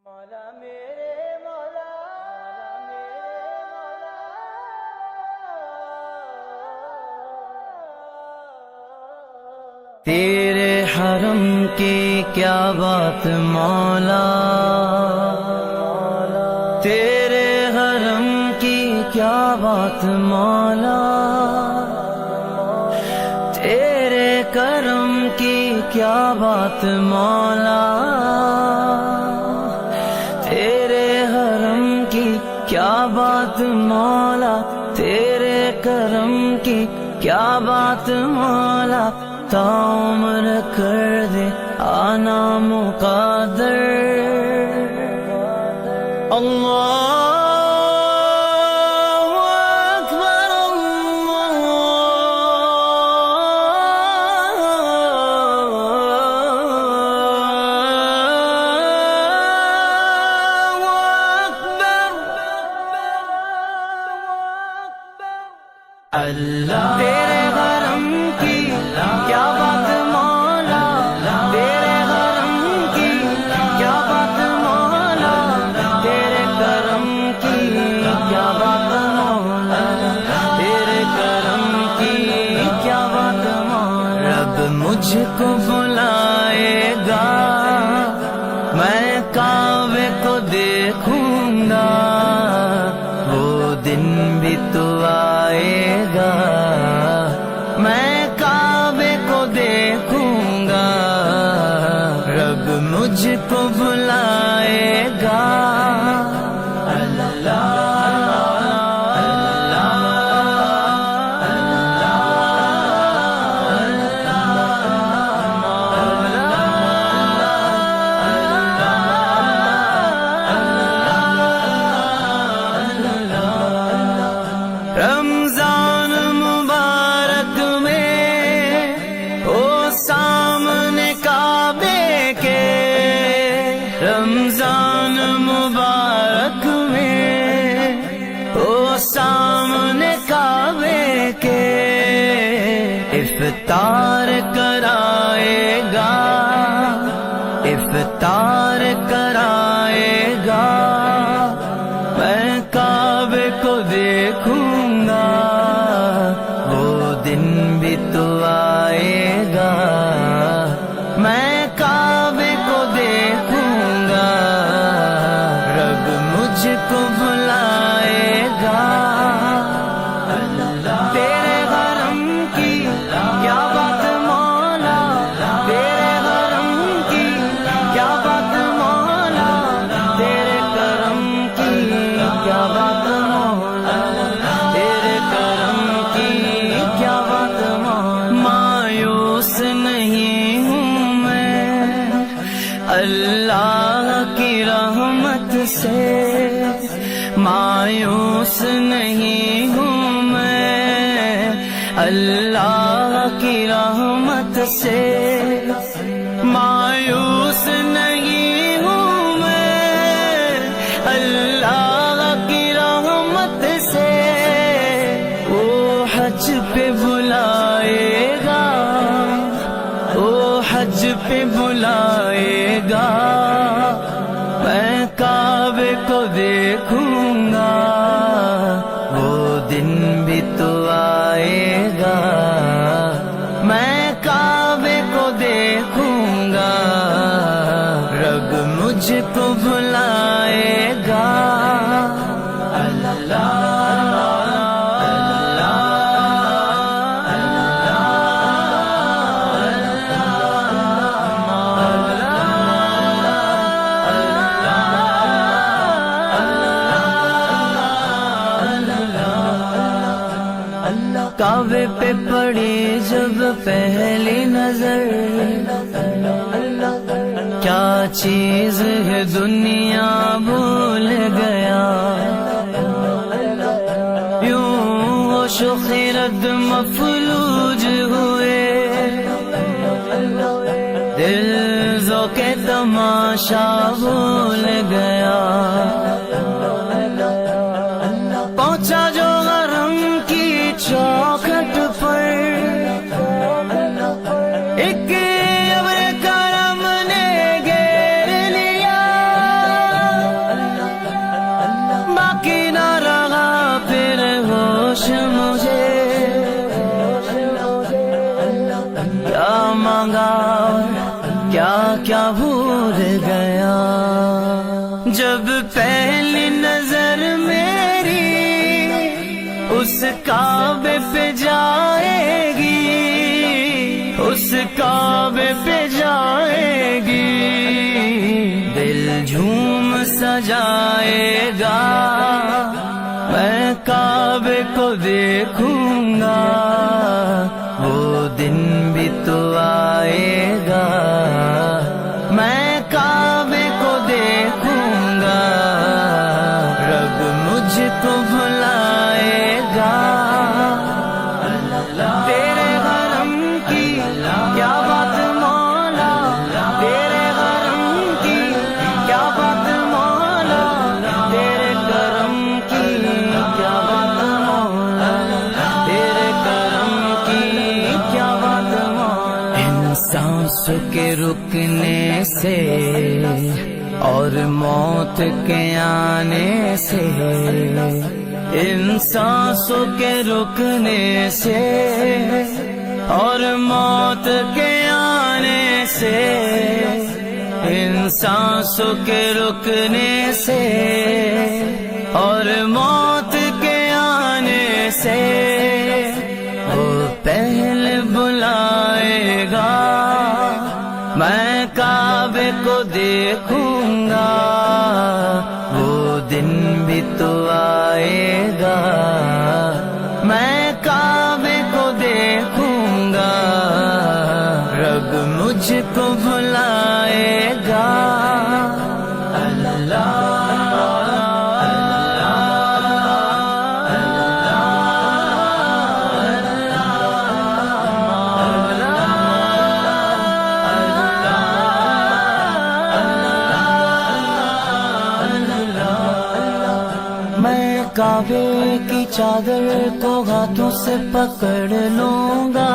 مولا میرے مولا تیرے حرم کی کیا بات مولا، تیرے حرم کی کیا بات مولا، تیرے کرم کی کیا بات مولا، تیرے حرم کی کیا بات مولا، تیرے کرم کی کیا بات مولا، تا عمر کر دے آنا مقدر۔ اللہ اکبر اللہ تیرے حرم کی کیا بات مولا، تیرے حرم کی کیا بات مولا، تیرے کرم کی کیا بات مولا، تیرے کرم کی کیا بات مولا۔ رب مجھ کو بلائے گا، میں کعبے کو دیکھوں گا، وہ دن بھی تو آئے گا، میں کعبے کو دیکھوں گا، رب مجھ کو بلائے گا۔ رمضان مبارک میں او سامنے کعبے کے، رمضان مبارک میں او سامنے کعبے کے، افطار کرائے گا، افطار کرائے گا، میں کعبے کو دیکھوں گا، وہ دن بھی تو آئے گا، میں کعبے کو دیکھوں گا، رب مجھ کو بلائے گا۔ تیرے حرم کی کیا بات مولا، تیرے حرم کی کیا بات مولا، تیرے کرم کی کیا بات مولا، تیرے کرم کی کیا بات مولا۔ مایوس نہیں ہوں میں اللہ کی رحمت سے، مایوس نہیں ہوں میں اللہ کی رحمت سے، مایوس نہیں ہوں میں اللہ کی رحمت سے۔ وہ حج پہ بلائے گا، وہ حج پہ بلائے گا، میں کعبے کو دیکھوں گا، وہ دن بھی تو آئے گا، میں کعبے کو دیکھوں گا، رب مجھ کو بلائے گا۔ کعبے پہ پڑی جب پہلی نظر، کیا چیز ہے دنیا بھول گیا، یوں ہوش و خرد مفلوج ہوئے، دل ذوق تماشا بھول گیا، پہنچا جو حرم کی چوکھٹ پر، ایک ابر کرم نے گھیر لیا، ہوش مجھے کیا مانگا کیا کیا بھول گیا. جب پہلی نظر میری اس کعبے پہ جائے گی، اس کعبے پہ جائے گی، دل جھوم سجائے گا. میں کعبے کو دیکھوں گا، وہ دن بھی تو آئے گا. میں کعبے کو دیکھوں گا، رب مجھ کو بھلائے گا. تیرے حرم کی کیا بات مولا، تیرے حرم کی کیا بات مولا، تیرے کرم کی کیا بات مولا، تیرے کرم کی کیا بات مولا. ان سانسوں کے رکنے سے اور موت کے آنے سے، ان سانسوں کے رکنے سے اور موت کے آنے سے، ان سانسوں کے رکنے سے اور موت کے آنے سے، وہ پہلے بلائے گا. میں کعبے کو دیکھوں گا، وہ دن بھی تو آئے گا. میں کعبے کو دیکھوں گا، رب مجھ کو بھلائے گا. اللہ کعبے کی چادر کو ہاتھوں سے پکڑ لوں گا.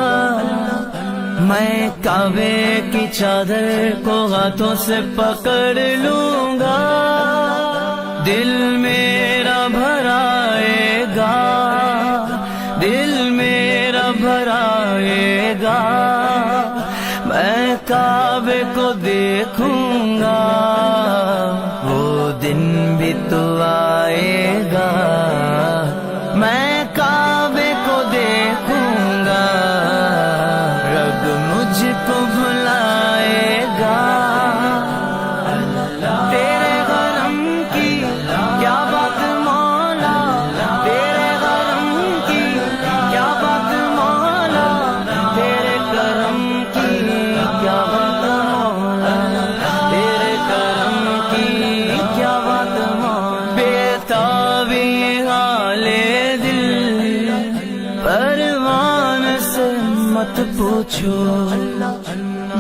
میں کعبے کی چادر کو ہاتھوں سے پکڑ لوں گا. دل میرا بھرائے گا، دل میرا بھرائے گا. میں کعبے کو دیکھوں گا، وہ دن بھی تو آئے گا. میں کعبے کو دیکھوں گا، رب مجھ کو بھلائے گا. تیرے حرم کی کیا بات مولا، تیرے حرم کی کیا بات مولا، تیرے کرم کی کیا بات مولا، تیرے کرم کی کیا بات مولا. بےتابی حالے دل پروان سے مت پوچھو،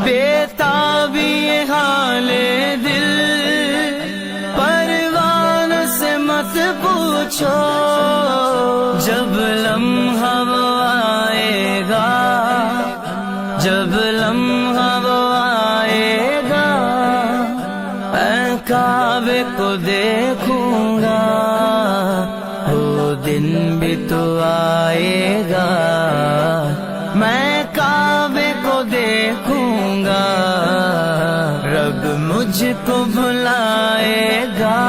بےتابی حالے دل پروان سے مت پوچھو. جب لمحہ وہ آئے گا، جب لمحہ وہ آئے گا، میں کعبے کو دیکھوں گا، وہ دن بھی تو آئے گا. میں کعبے کو دیکھوں گا، رب مجھ کو بھلائے گا.